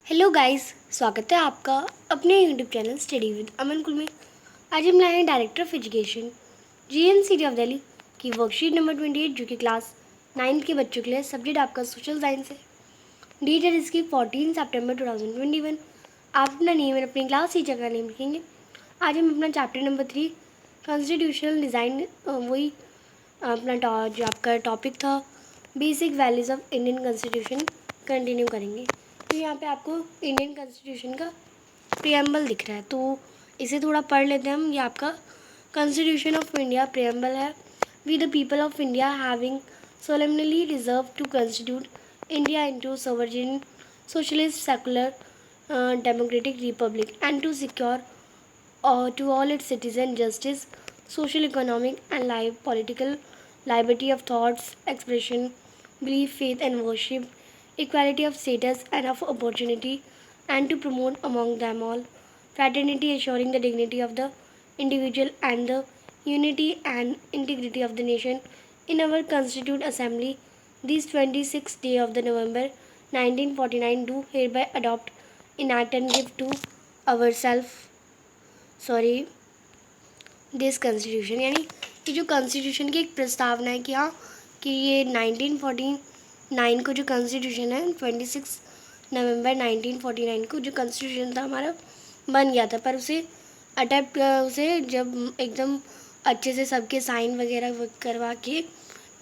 Hello guys, स्वागत है आपका अपने YouTube channel study with Aman Kul में। आज हम लाए हैं director of education GNCT of Delhi की वर्कशीट नंबर 28 जो कि क्लास 9th के बच्चों के लिए। सब्जेक्ट आपका सोशल साइंस है। डेट है इसकी 14 सितंबर 2021। आप अपना नेम और अपनी क्लास टीचर का नेम लिखेंगे। आज हम अपना चैप्टर नंबर 3 कॉन्स्टिट्यूशनल डिज़ाइन वही अपना जो आपका टॉपिक था basic values of Indian constitution continue करेंगे। तो यहाँ पे आपको इंडियन कॉन्स्टिट्यूशन का प्रियम्बल दिख रहा है, तो इसे थोड़ा पढ़ लेते हैं हम। ये आपका कॉन्स्टिट्यूशन ऑफ इंडिया प्रियम्बल है। We the people of India having solemnly resolved to constitute India into sovereign, socialist, secular, democratic republic, and to secure to all its citizens justice, social, economic, and political liberty of thoughts, expression, belief, faith, and worship, equality of status and of opportunity, and to promote among them all fraternity, assuring the dignity of the individual and the unity and integrity of the nation. In our Constituent Assembly, this 26th day of the November 1949, do hereby adopt, enact, and give to ourselves this constitution. यानी कि जो constitution की एक प्रस्तावना है कि हाँ कि ये 1949 को जो कॉन्स्टिट्यूशन है 26 नवंबर 1949 को जो कॉन्स्टिट्यूशन था हमारा बन गया था, पर उसे जब एकदम अच्छे से सबके साइन वगैरह करवा के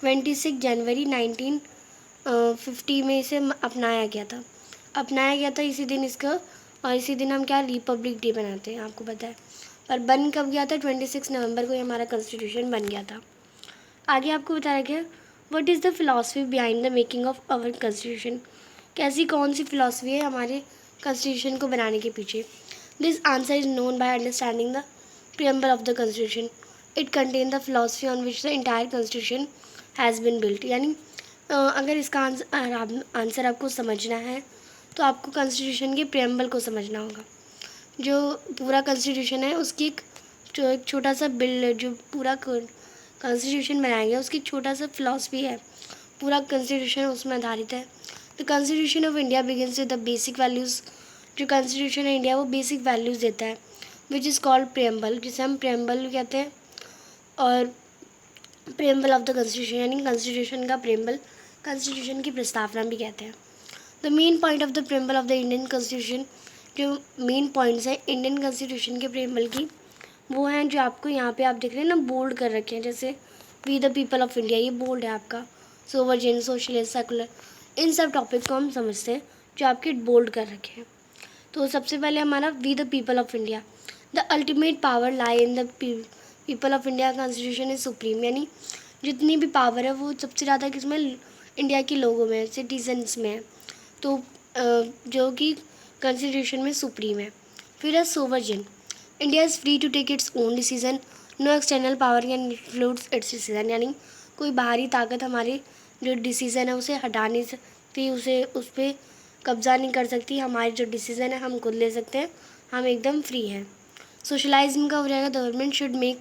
26 जनवरी 1950 में इसे अपनाया गया था इसी दिन इसका। और इसी दिन हम क्या रिपब्लिक डे मनाते हैं, आपको पता है। पर बन कब गया था? 26 नवंबर को ये हमारा कॉन्स्टिट्यूशन बन गया था। आगे आपको बताया गया what is the philosophy behind the making of our constitution. कौन सी फिलॉसफी है हमारे कॉन्स्टिट्यूशन को बनाने के पीछे। This answer is known by understanding the preamble of the constitution. It contain the philosophy on which the entire constitution has been built. यानी अगर इसका आंसर आपको समझना है तो आपको कॉन्स्टिट्यूशन के प्रियम्बल को समझना होगा। जो पूरा कॉन्स्टिट्यूशन है उसकी एक छोटा सा बिल जो पूरा कॉन्स्टिट्यूशन बनाया गया उसकी छोटा सा फिलॉसफी है। पूरा कॉन्स्टिट्यूशन उसमें आधारित है। The constitution of India begins with the basic values. जो कॉन्स्टिट्यूशन है इंडिया वो बेसिक वैल्यूज़ देता है विच इज़ कॉल्ड प्रियम्बल, जिसे हम प्रियम्बल कहते हैं। और प्रियम्बल ऑफ द कॉन्स्टिट्यूशन यानी कॉन्स्टिट्यूशन का प्रियम्बल, कॉन्स्टिट्यूशन की प्रस्तावना भी कहते हैं। The main point of the preamble of the Indian constitution, जो मेन पॉइंट्स हैं इंडियन कॉन्स्टिट्यूशन के प्रियम्बल की, वो हैं जो आपको यहाँ पे आप देख रहे हैं ना, बोल्ड कर रखे हैं। जैसे we the people of India, ये बोल्ड है आपका। सोवरजेन, सोशलिस्ट, सेकुलर, इन सब टॉपिक को हम समझते हैं जो आपके बोल्ड कर रखे हैं। तो सबसे पहले हमारा we the people of India, the ultimate power lie in the people of India, constitution is supreme. यानी जितनी भी पावर है वो सबसे ज़्यादा किसमें, इंडिया के लोगों में, सिटीजन्स में है। तो जो कि कॉन्स्टिट्यूशन में सुप्रीम है। फिर है sovereign, India is free to take its own decision, no external power can influence its decision. यानी कोई बाहरी ताकत हमारे जो डिसीज़न है उसे हटा नहीं सकती, उस पर कब्ज़ा नहीं कर सकती। हमारे जो डिसीज़न है हम खुद ले सकते हैं, हम एकदम फ्री हैं। सोशलाइज्म का हो जाएगा, government should make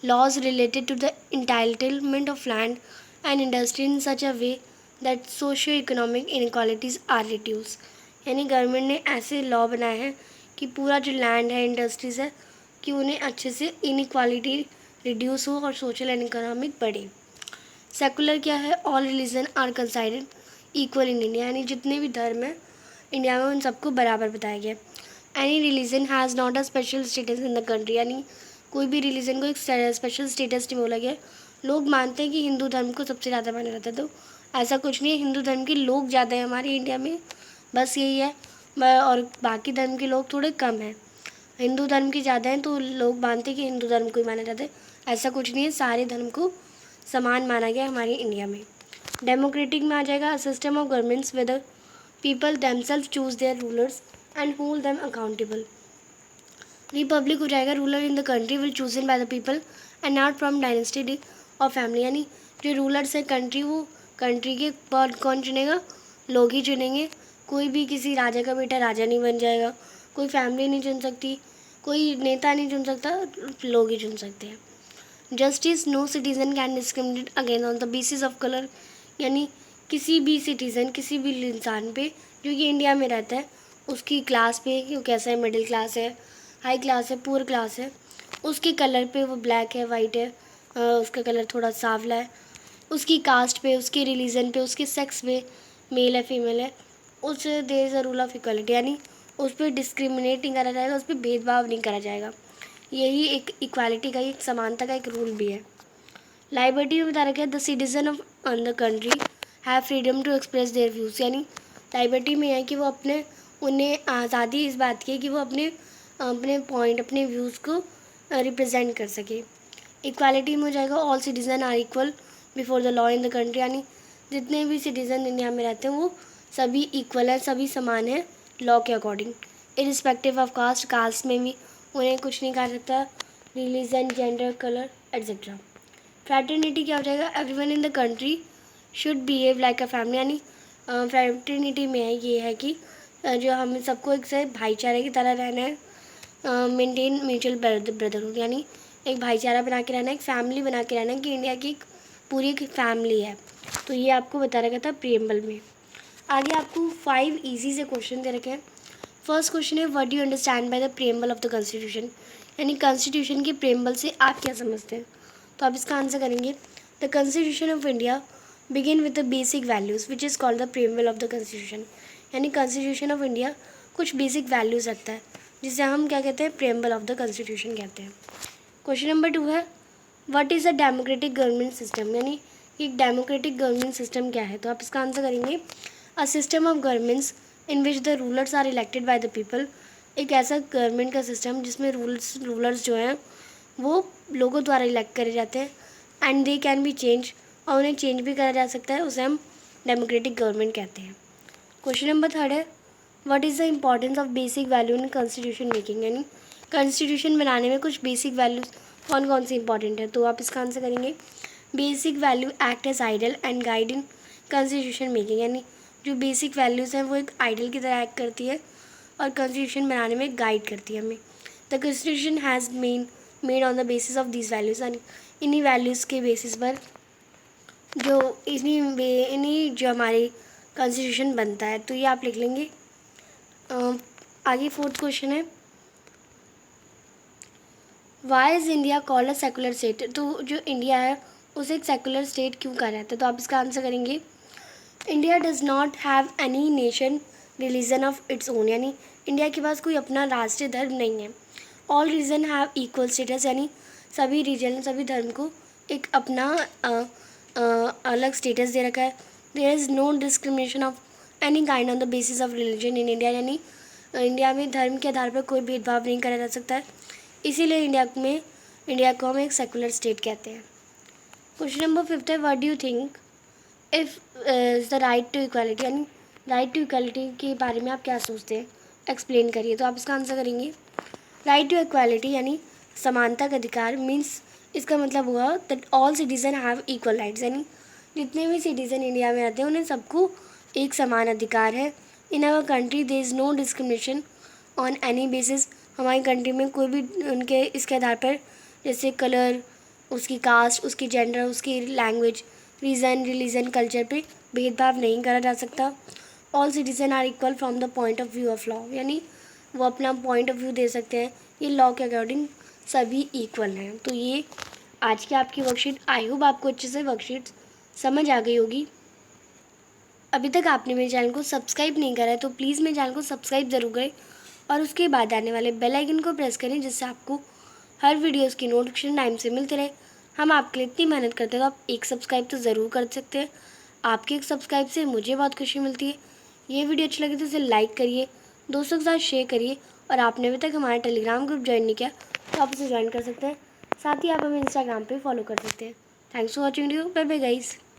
laws related to the entitlement of land and industry in such a way that socio economic inequalities are reduce. यानी गवर्नमेंट ने ऐसे लॉ बनाए हैं कि पूरा जो लैंड है, इंडस्ट्रीज़ है, कि उन्हें अच्छे से इनक्वालिटी रिड्यूस हो और सोशल एंड इकोनॉमिक बढ़े। सेकुलर क्या है, all religion are considered equal in India. यानी जितने भी धर्म हैं इंडिया में उन सबको बराबर बताया गया। Any religion has not a special status in the country. यानी कोई भी रिलीजन को एक स्पेशल स्टेटस नहीं बोला गया। लोग मानते हैं कि हिंदू धर्म को सबसे ज़्यादा माना जाता है, तो ऐसा कुछ नहीं है। हिंदू धर्म के लोग ज़्यादा हैं हमारे इंडिया में, बस यही है। और बाकी धर्म के लोग थोड़े कम हैं। हिंदू धर्म के ज़्यादा हैं तो लोग मानते हैं कि हिंदू धर्म को ही माना जाता है। ऐसा कुछ नहीं है, सारे धर्म को समान माना गया हमारे इंडिया में। डेमोक्रेटिक में आ जाएगा, system of governments with people themselves choose their rulers and hold them accountable. Republic हो जाएगा, ruler in the country will chosen by the people and not from dynasty और फैमिली। यानी जो रूलर्स है कंट्री, वो कंट्री के बाद कौन चुनेगा, लोग ही चुनेंगे। कोई भी किसी राजा का बेटा राजा नहीं बन जाएगा, कोई फैमिली नहीं चुन सकती, कोई नेता नहीं चुन सकता, लोग ही चुन सकते हैं। Justice, no citizen can discriminate again on the basis of colour. यानी किसी भी सिटीज़न, किसी भी इंसान पे जो कि इंडिया में रहता है उसकी क्लास पे कि वो कैसा है, मिडिल क्लास है, हाई क्लास है, पुअर क्लास है, उसके कलर पे वो ब्लैक है, वाइट है, उसका कलर थोड़ा सांवला है, उसकी कास्ट पे, उसके रिलीजन पे, उसके सेक्स पे, मेल है फीमेल है, उस there is a rule of equality, यानी उस पर डिस्क्रिमिनेट नहीं करा जाएगा, उस पर भेदभाव नहीं करा जाएगा। यही एक इक्वालिटी का, एक समानता का एक रूल भी है। लाइबर्टी में बता रखा है the citizen of the country have freedom to express their views, यानी लाइबर्टी में है कि वो अपने, उन्हें आज़ादी इस बात की है कि वो अपने अपने पॉइंट, अपने व्यूज़ को रिप्रेजेंट कर सके। इक्वालिटी में हो जाएगा all citizen are equal before the law in the country, यानी जितने भी सिटीज़न इंडिया में रहते हैं वो सभी इक्वल हैं, सभी समान हैं लॉ के according, irrespective of caste, caste में भी उन्हें कुछ नहीं कहा जाता, religion, gender, colour etcetera. Fraternity क्या हो जाएगा, everyone in the country should behave like a family, यानी फ्रैटर्निटी में है ये है कि जो हम सबको एक से भाईचारे की तरह रहना है, मेंटेन म्यूचुअल ब्रदरहुड, यानी एक भाईचारा बना के रहना है, एक फैमिली बना के रहना है कि इंडिया की एक पूरी एक फैमिली है। तो ये आपको बता रखा था प्रीएम्बल में। आगे आपको 5 ईजी से क्वेश्चन दे रखे हैं। फर्स्ट क्वेश्चन है what do you understand by the preamble of the constitution, यानी कॉन्स्टिट्यूशन के प्रीएम्बल से आप क्या समझते हैं। तो आप इसका आंसर करेंगे the constitution of India begin with the basic values which is called the preamble of the constitution, यानी कॉन्स्टिट्यूशन ऑफ इंडिया कुछ बेसिक वैल्यूज़ रखता है जिसे हम क्या कहते हैं, प्रीएम्बल ऑफ द कॉन्स्टिट्यूशन कहते हैं। क्वेश्चन नंबर 2 है what is a democratic government system, यानी एक डेमोक्रेटिक गवर्नमेंट सिस्टम क्या है। तो आप इसका आंसर करेंगे a system of governments in which the rulers are elected by the people, एक ऐसा गवर्नमेंट का सिस्टम जिसमें रूलर्स जो हैं वो लोगों द्वारा इलेक्ट करे जाते हैं, and they can be change, और उन्हें चेंज भी करा जा सकता है, उसे हम डेमोक्रेटिक गवर्नमेंट कहते हैं। क्वेश्चन नंबर 3 है what is the importance of basic value in constitution making, यानी कॉन्स्टिट्यूशन बनाने में कुछ बेसिक वैल्यूज़ कौन कौन सी इंपॉर्टेंट है। तो आप इसका आंसर करेंगे basic value act as ideal and guide in constitution making, यानी जो बेसिक वैल्यूज़ हैं वो एक आइडल की तरह एक्ट करती है और कॉन्स्टिट्यूशन बनाने में गाइड करती है हमें। The constitution has made on the basis of these values, यानी इन्हीं वैल्यूज़ के बेसिस पर जो इन्हीं जो हमारी कॉन्स्टिट्यूशन बनता है। तो ये आप लिख लेंगे। आगे 4th क्वेश्चन है why is India called a secular state, तो जो इंडिया है उसे एक सेकुलर स्टेट क्यों कहा जाता है। तो आप इसका आंसर करेंगे India does not have any nation religion of its own, यानी इंडिया के पास कोई अपना राष्ट्रीय धर्म नहीं है। All religion have equal status, यानी सभी रीजन, सभी धर्म को एक अपना अलग स्टेटस दे रखा है। There is no discrimination of any kind on the basis of religion in India, यानी इंडिया में धर्म के आधार पर कोई भेदभाव नहीं करा जा सकता है, इसीलिए इंडिया को हम एक सेकुलर स्टेट कहते हैं। क्वेश्चन नंबर 5 है what do you think if is the right to equality, यानी राइट टू इक्वालिटी के बारे में आप क्या सोचते हैं, एक्सप्लेन करिए। तो आप इसका आंसर करेंगे राइट टू इक्वालिटी, यानी समानता का अधिकार मीन्स, इसका मतलब हुआ that all citizen have equal rights, यानी जितने भी सिटीज़न इंडिया में रहते हैं उन्हें सबको एक समान अधिकार है। In our country there is no discrimination on any basis, हमारी कंट्री में कोई भी उनके इसके आधार पर जैसे कलर, उसकी कास्ट, उसकी जेंडर, उसकी लैंग्वेज, रीज़न, रिलीजन, कल्चर पे भेदभाव नहीं करा जा सकता। All citizen are equal from the point of view of law, यानी वो अपना पॉइंट ऑफ व्यू दे सकते हैं, ये लॉ के अकॉर्डिंग सभी इक्वल हैं। तो ये आज की आपकी वर्कशीट, आई होप आपको अच्छे से वर्कशीट समझ आ गई होगी। अभी तक आपने मेरे चैनल को सब्सक्राइब नहीं करा है तो प्लीज़ मेरे चैनल को सब्सक्राइब ज़रूर करें और उसके बाद आने वाले बेल आइकन को प्रेस करें जिससे आपको हर वीडियोज़ की नोटिफिकेशन टाइम से मिलते रहे। हम आपके लिए इतनी मेहनत करते हैं तो आप एक सब्सक्राइब तो ज़रूर कर सकते हैं। आपके एक सब्सक्राइब से मुझे बहुत खुशी मिलती है। ये वीडियो अच्छी लगी तो इसे लाइक करिए, दोस्तों के साथ शेयर करिए, और आपने अभी तक हमारा टेलीग्राम ग्रुप ज्वाइन नहीं किया तो आप उसे ज्वाइन कर सकते हैं। साथ ही आप हमें इंस्टाग्राम पे फॉलो कर सकते हैं। Thanks for watching video, bye bye guys.